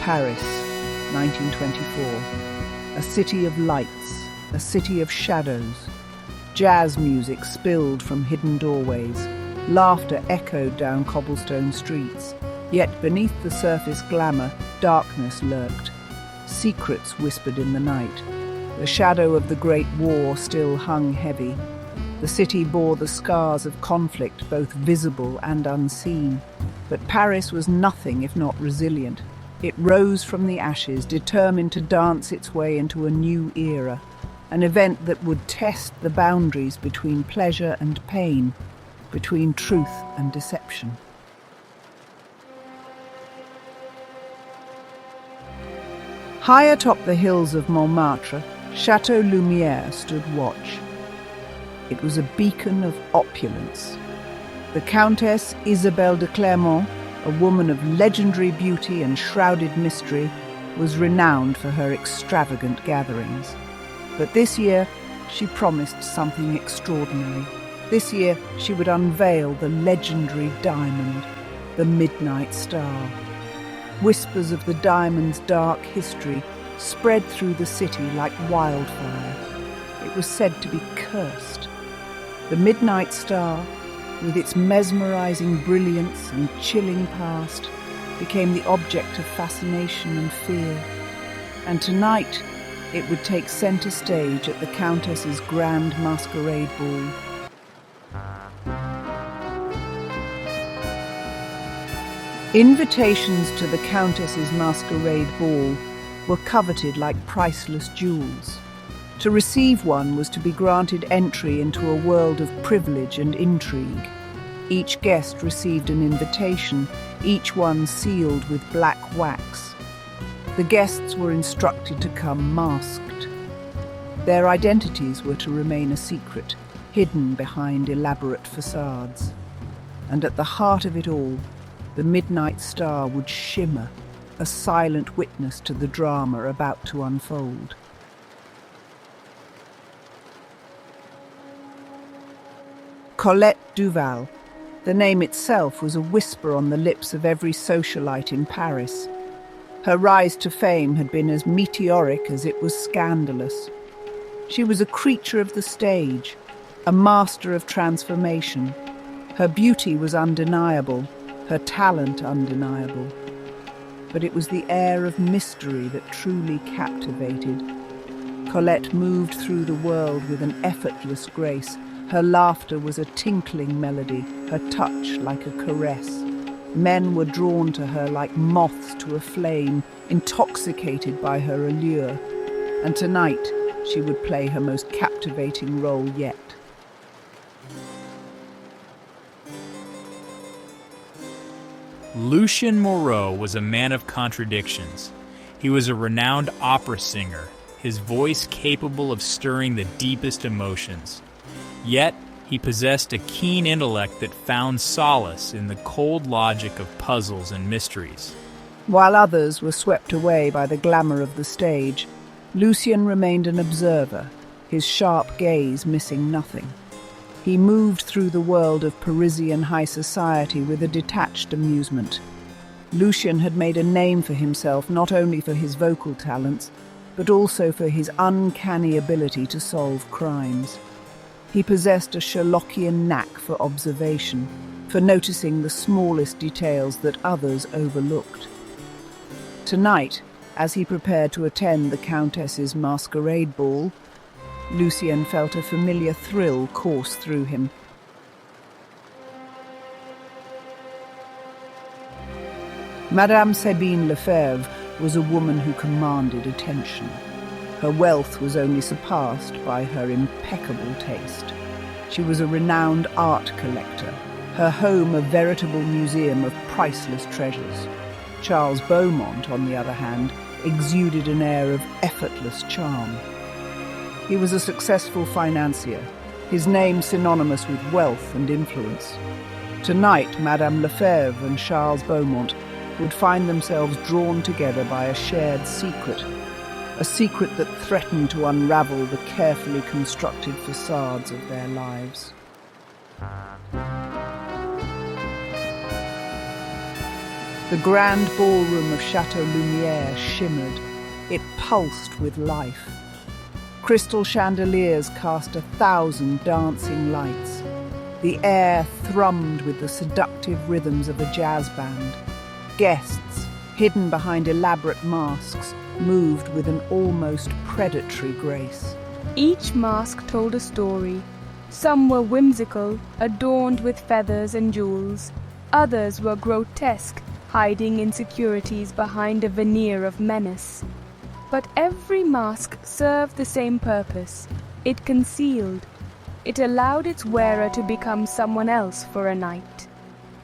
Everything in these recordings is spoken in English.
Paris, 1924. A city of lights, a city of shadows. Jazz music spilled from hidden doorways. Laughter echoed down cobblestone streets. Yet beneath the surface glamour, darkness lurked. Secrets whispered in the night. The shadow of the Great War still hung heavy. The city bore the scars of conflict, both visible and unseen. But Paris was nothing if not resilient. It rose from the ashes, determined to dance its way into a new era, an event that would test the boundaries between pleasure and pain, between truth and deception. High atop the hills of Montmartre, Chateau Lumière stood watch. It was a beacon of opulence. The Countess Isabelle de Clermont, a woman of legendary beauty and shrouded mystery, was renowned for her extravagant gatherings. But this year, she promised something extraordinary. This year, she would unveil the legendary diamond, the Midnight Star. Whispers of the diamond's dark history spread through the city like wildfire. It was said to be cursed. The Midnight Star, with its mesmerizing brilliance and chilling past, became the object of fascination and fear. And tonight, it would take center stage at the Countess's grand Masquerade ball. Invitations to the Countess's Masquerade ball were coveted like priceless jewels. To receive one was to be granted entry into a world of privilege and intrigue. Each guest received an invitation, each one sealed with black wax. The guests were instructed to come masked. Their identities were to remain a secret, hidden behind elaborate facades. And at the heart of it all, the Midnight Star would shimmer, a silent witness to the drama about to unfold. Colette Duval. The name itself was a whisper on the lips of every socialite in Paris. Her rise to fame had been as meteoric as it was scandalous. She was a creature of the stage, a master of transformation. Her beauty was undeniable, her talent undeniable. But it was the air of mystery that truly captivated. Colette moved through the world with an effortless grace. Her laughter was a tinkling melody, her touch like a caress. Men were drawn to her like moths to a flame, intoxicated by her allure. And tonight, she would play her most captivating role yet. Lucien Moreau was a man of contradictions. He was a renowned opera singer, his voice capable of stirring the deepest emotions. Yet, he possessed a keen intellect that found solace in the cold logic of puzzles and mysteries. While others were swept away by the glamour of the stage, Lucien remained an observer, his sharp gaze missing nothing. He moved through the world of Parisian high society with a detached amusement. Lucien had made a name for himself not only for his vocal talents, but also for his uncanny ability to solve crimes. He possessed a Sherlockian knack for observation, for noticing the smallest details that others overlooked. Tonight, as he prepared to attend the Countess's Masquerade ball, Lucien felt a familiar thrill course through him. Madame Sabine Lefebvre was a woman who commanded attention. Her wealth was only surpassed by her impeccable taste. She was a renowned art collector, her home a veritable museum of priceless treasures. Charles Beaumont, on the other hand, exuded an air of effortless charm. He was a successful financier, his name synonymous with wealth and influence. Tonight, Madame Lefebvre and Charles Beaumont would find themselves drawn together by a shared secret, a secret that threatened to unravel the carefully constructed facades of their lives. The grand ballroom of Chateau Lumière shimmered. It pulsed with life. Crystal chandeliers cast 1,000 dancing lights. The air thrummed with the seductive rhythms of a jazz band. Guests, hidden behind elaborate masks, moved with an almost predatory grace. Each mask told a story. Some were whimsical, adorned with feathers and jewels. Others were grotesque, hiding insecurities behind a veneer of menace. But every mask served the same purpose. It concealed. It allowed its wearer to become someone else for a night.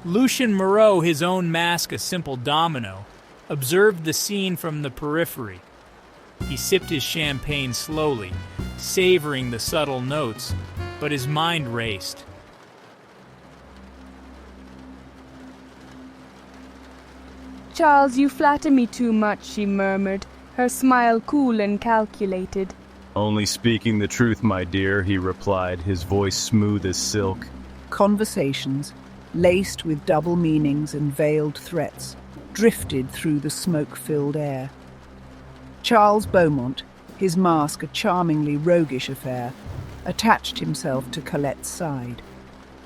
Lucien Moreau, his own mask a simple domino, observed the scene from the periphery. He sipped his champagne slowly, savoring the subtle notes, but his mind raced. "Charles, you flatter me too much," she murmured, her smile cool and calculated. "Only speaking the truth, my dear," he replied, his voice smooth as silk. Conversations, laced with double meanings and veiled threats, drifted through the smoke-filled air. Charles Beaumont, his mask a charmingly roguish affair, attached himself to Colette's side.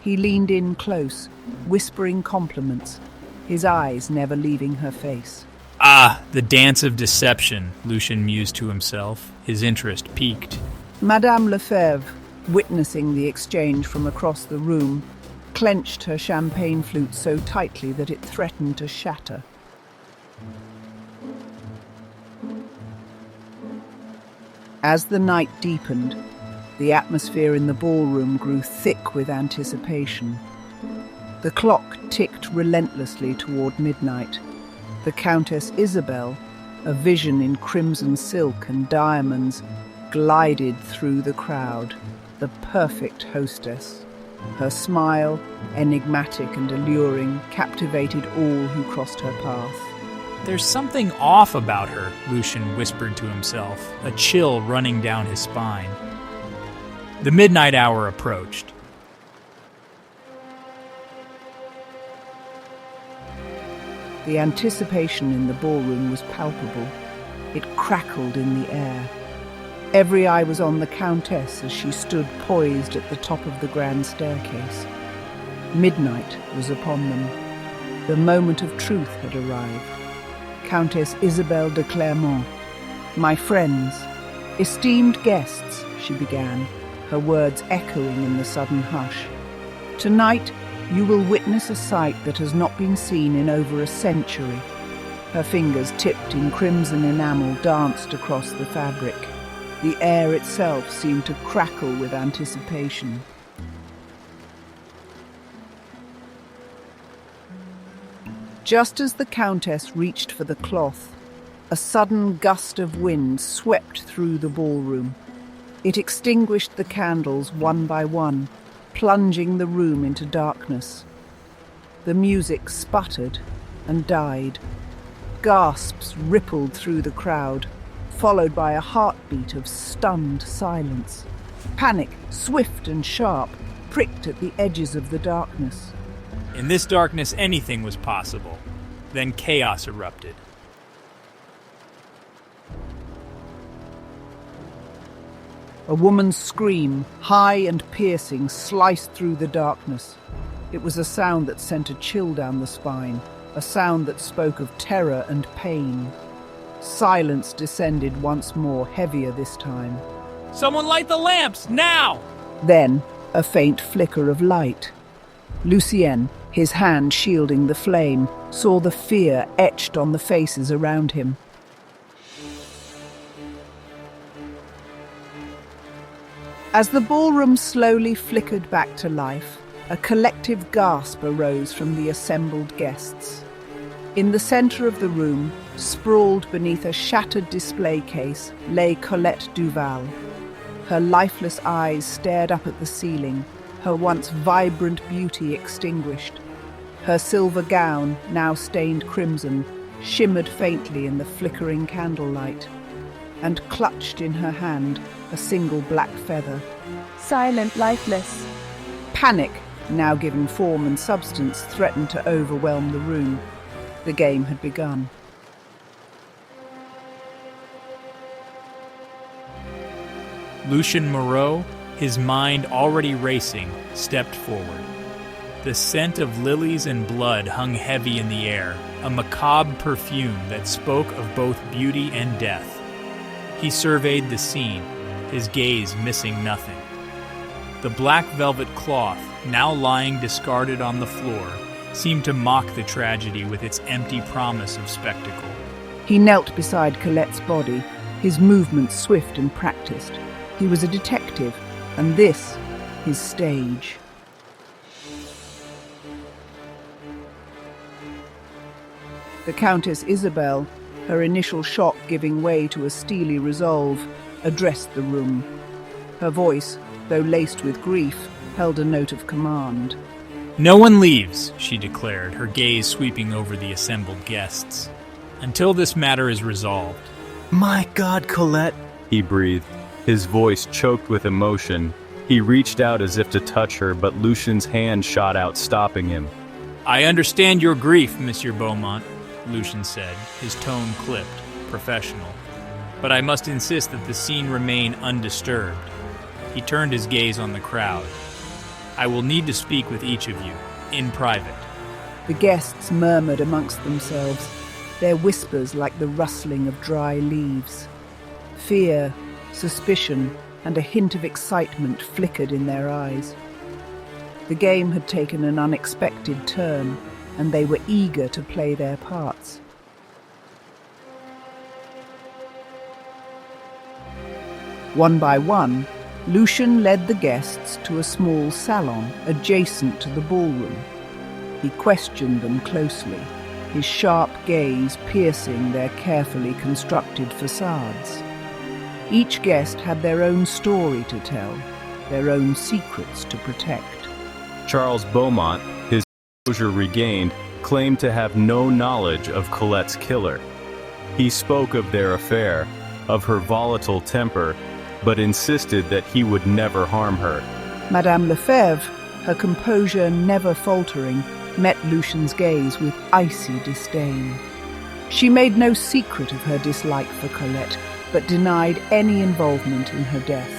He leaned in close, whispering compliments, his eyes never leaving her face. Ah, the dance of deception, Lucien mused to himself, his interest piqued. Madame Lefebvre, witnessing the exchange from across the room, clenched her champagne flute so tightly that it threatened to shatter. As the night deepened, the atmosphere in the ballroom grew thick with anticipation. The clock ticked relentlessly toward midnight. The Countess Isabel, a vision in crimson silk and diamonds, glided through the crowd, the perfect hostess. Her smile, enigmatic and alluring, captivated all who crossed her path. There's something off about her, Lucien whispered to himself, a chill running down his spine. The midnight hour approached. The anticipation in the ballroom was palpable. It crackled in the air. Every eye was on the Countess as she stood poised at the top of the grand staircase. Midnight was upon them. The moment of truth had arrived. Countess Isabelle de Clermont. "My friends, esteemed guests," she began, her words echoing in the sudden hush. "Tonight, you will witness a sight that has not been seen in over a century." Her fingers, tipped in crimson enamel, danced across the fabric. The air itself seemed to crackle with anticipation. Just as the Countess reached for the cloth, a sudden gust of wind swept through the ballroom. It extinguished the candles one by one, plunging the room into darkness. The music sputtered and died. Gasps rippled through the crowd, followed by a heartbeat of stunned silence. Panic, swift and sharp, pricked at the edges of the darkness. In this darkness, anything was possible. Then chaos erupted. A woman's scream, high and piercing, sliced through the darkness. It was a sound that sent a chill down the spine, a sound that spoke of terror and pain. Silence descended once more, heavier this time. "Someone light the lamps, now!" Then, a faint flicker of light. Lucien, his hand shielding the flame, saw the fear etched on the faces around him. As the ballroom slowly flickered back to life, a collective gasp arose from the assembled guests. In the center of the room, sprawled beneath a shattered display case, lay Colette Duval. Her lifeless eyes stared up at the ceiling, her once vibrant beauty extinguished. Her silver gown, now stained crimson, shimmered faintly in the flickering candlelight, and clutched in her hand a single black feather. Silent, lifeless. Panic, now given form and substance, threatened to overwhelm the room. The game had begun. Lucien Moreau, his mind already racing, stepped forward. The scent of lilies and blood hung heavy in the air, a macabre perfume that spoke of both beauty and death. He surveyed the scene, his gaze missing nothing. The black velvet cloth, now lying discarded on the floor, seemed to mock the tragedy with its empty promise of spectacle. He knelt beside Colette's body, his movements swift and practiced. He was a detective, and this, his stage. The Countess Isabel, her initial shock giving way to a steely resolve, addressed the room. Her voice, though laced with grief, held a note of command. "No one leaves," she declared, her gaze sweeping over the assembled guests, "until this matter is resolved." My God, Colette, he breathed, his voice choked with emotion. He reached out as if to touch her, but Lucien's hand shot out, stopping him. "I understand your grief, Monsieur Beaumont," Lucien said, his tone clipped, professional. "But I must insist that the scene remain undisturbed." He turned his gaze on the crowd. "I will need to speak with each of you, in private." The guests murmured amongst themselves, their whispers like the rustling of dry leaves. Fear, suspicion, and a hint of excitement flickered in their eyes. The game had taken an unexpected turn, and they were eager to play their parts. One by one, Lucien led the guests to a small salon adjacent to the ballroom. He questioned them closely, his sharp gaze piercing their carefully constructed facades. Each guest had their own story to tell, their own secrets to protect. Charles Beaumont, his composure regained, claimed to have no knowledge of Colette's killer. He spoke of their affair, of her volatile temper, but insisted that he would never harm her. Madame Lefebvre, her composure never faltering, met Lucien's gaze with icy disdain. She made no secret of her dislike for Colette, but denied any involvement in her death.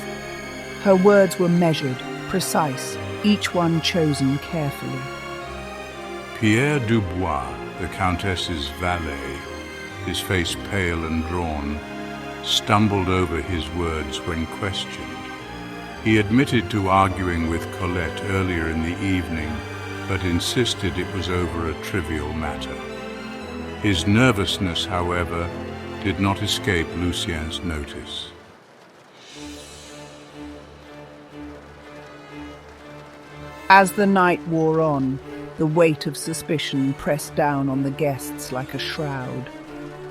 Her words were measured, precise, each one chosen carefully. Pierre Dubois, the Countess's valet, his face pale and drawn, stumbled over his words when questioned. He admitted to arguing with Colette earlier in the evening, but insisted it was over a trivial matter. His nervousness, however, did not escape Lucien's notice. As the night wore on, the weight of suspicion pressed down on the guests like a shroud.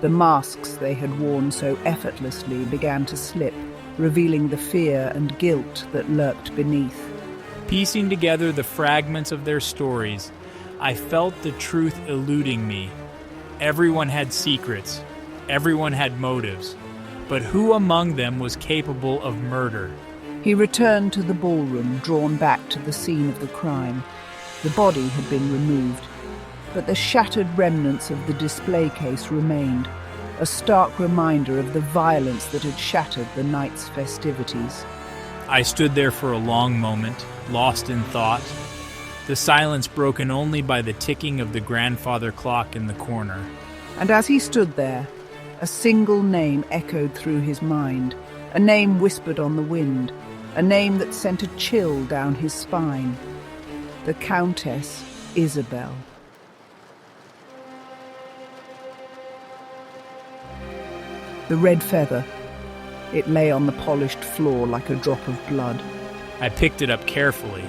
The masks they had worn so effortlessly began to slip, revealing the fear and guilt that lurked beneath. Piecing together the fragments of their stories, I felt the truth eluding me. Everyone had secrets, everyone had motives, but who among them was capable of murder? He returned to the ballroom, drawn back to the scene of the crime. The body had been removed, but the shattered remnants of the display case remained, a stark reminder of the violence that had shattered the night's festivities. I stood there for a long moment, lost in thought, the silence broken only by the ticking of the grandfather clock in the corner. And as he stood there, a single name echoed through his mind, a name whispered on the wind, a name that sent a chill down his spine. The Countess Isabel. The red feather. It lay on the polished floor like a drop of blood. I picked it up carefully,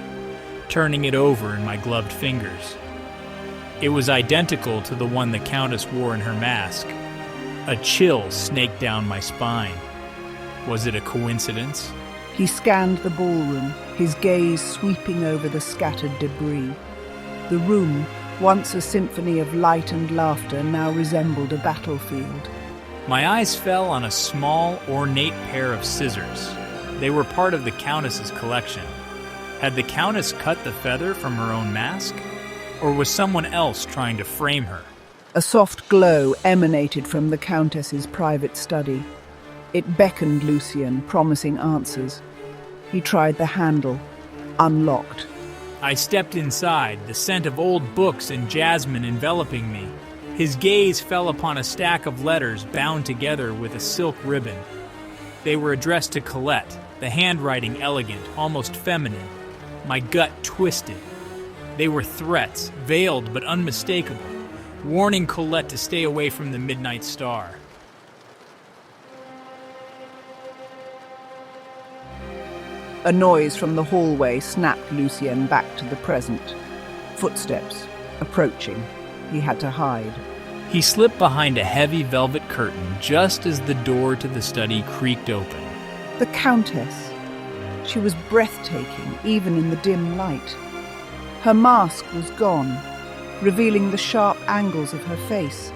turning it over in my gloved fingers. It was identical to the one the Countess wore in her mask. A chill snaked down my spine. Was it a coincidence? He scanned the ballroom, his gaze sweeping over the scattered debris. The room, once a symphony of light and laughter, now resembled a battlefield. My eyes fell on a small, ornate pair of scissors. They were part of the Countess's collection. Had the Countess cut the feather from her own mask? Or was someone else trying to frame her? A soft glow emanated from the Countess's private study. It beckoned Lucien, promising answers. He tried the handle, unlocked. I stepped inside, the scent of old books and jasmine enveloping me. His gaze fell upon a stack of letters bound together with a silk ribbon. They were addressed to Colette, the handwriting elegant, almost feminine. My gut twisted. They were threats, veiled but unmistakable, warning Colette to stay away from the Midnight Star. A noise from the hallway snapped Lucien back to the present. Footsteps, approaching. He had to hide. He slipped behind a heavy velvet curtain just as the door to the study creaked open. The Countess. She was breathtaking, even in the dim light. Her mask was gone, revealing the sharp angles of her face.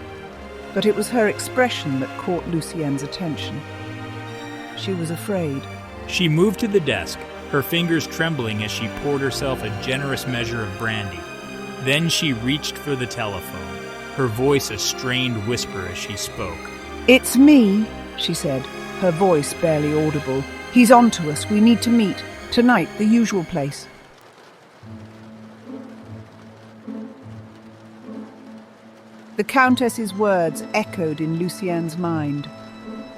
But it was her expression that caught Lucien's attention. She was afraid. She moved to the desk, her fingers trembling as she poured herself a generous measure of brandy. Then she reached for the telephone, her voice a strained whisper as she spoke. "It's me," she said, her voice barely audible. "He's on to us. We need to meet. Tonight, the usual place." The Countess's words echoed in Lucien's mind.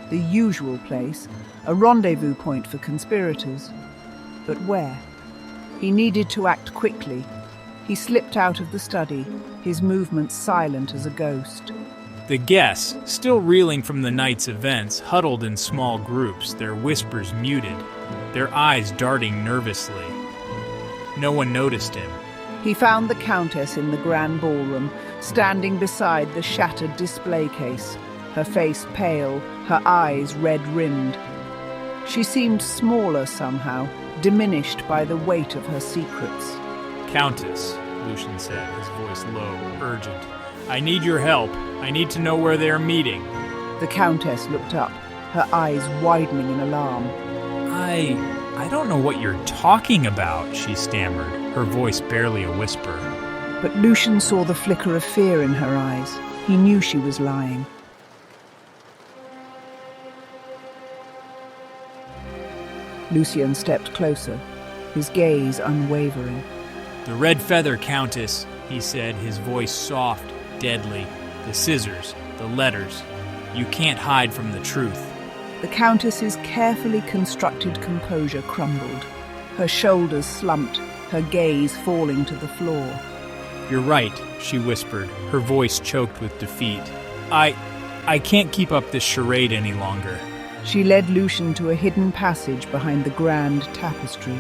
The usual place, a rendezvous point for conspirators. But where? He needed to act quickly. He slipped out of the study, his movements silent as a ghost. The guests, still reeling from the night's events, huddled in small groups, their whispers muted, their eyes darting nervously. No one noticed him. He found the Countess in the grand ballroom, standing beside the shattered display case, her face pale, her eyes red-rimmed. She seemed smaller somehow, diminished by the weight of her secrets. "Countess," Lucien said, his voice low, urgent. "I need your help. I need to know where they are meeting." The Countess looked up, her eyes widening in alarm. I don't know what you're talking about," she stammered, her voice barely a whisper. But Lucien saw the flicker of fear in her eyes. He knew she was lying. Lucien stepped closer, his gaze unwavering. "The Red Feather, Countess," he said, his voice soft, deadly. "The scissors, the letters. You can't hide from the truth." The Countess's carefully constructed composure crumbled. Her shoulders slumped, her gaze falling to the floor. "You're right," she whispered, her voice choked with defeat. I can't keep up this charade any longer." She led Lucien to a hidden passage behind the grand tapestry,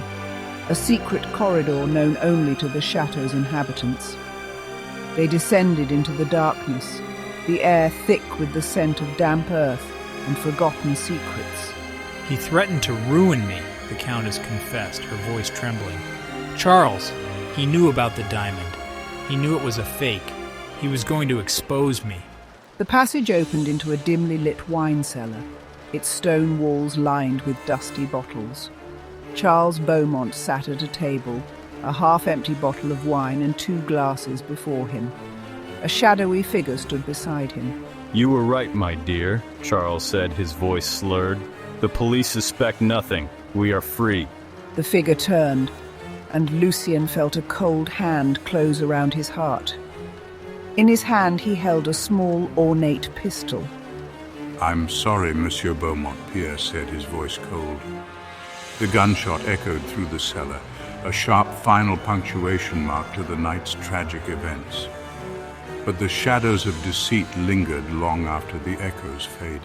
a secret corridor known only to the chateau's inhabitants. They descended into the darkness, the air thick with the scent of damp earth and forgotten secrets. "He threatened to ruin me," the Countess confessed, her voice trembling. "Charles, he knew about the diamond. He knew it was a fake. He was going to expose me." The passage opened into a dimly lit wine cellar, its stone walls lined with dusty bottles. Charles Beaumont sat at a table, a half-empty bottle of wine and 2 glasses before him. A shadowy figure stood beside him. "You were right, my dear," Charles said, his voice slurred. "The police suspect nothing. We are free." The figure turned, and Lucien felt a cold hand close around his heart. In his hand he held a small, ornate pistol. "I'm sorry, Monsieur Beaumont," Pierre said, his voice cold. The gunshot echoed through the cellar, a sharp final punctuation mark to the night's tragic events. But the shadows of deceit lingered long after the echoes faded.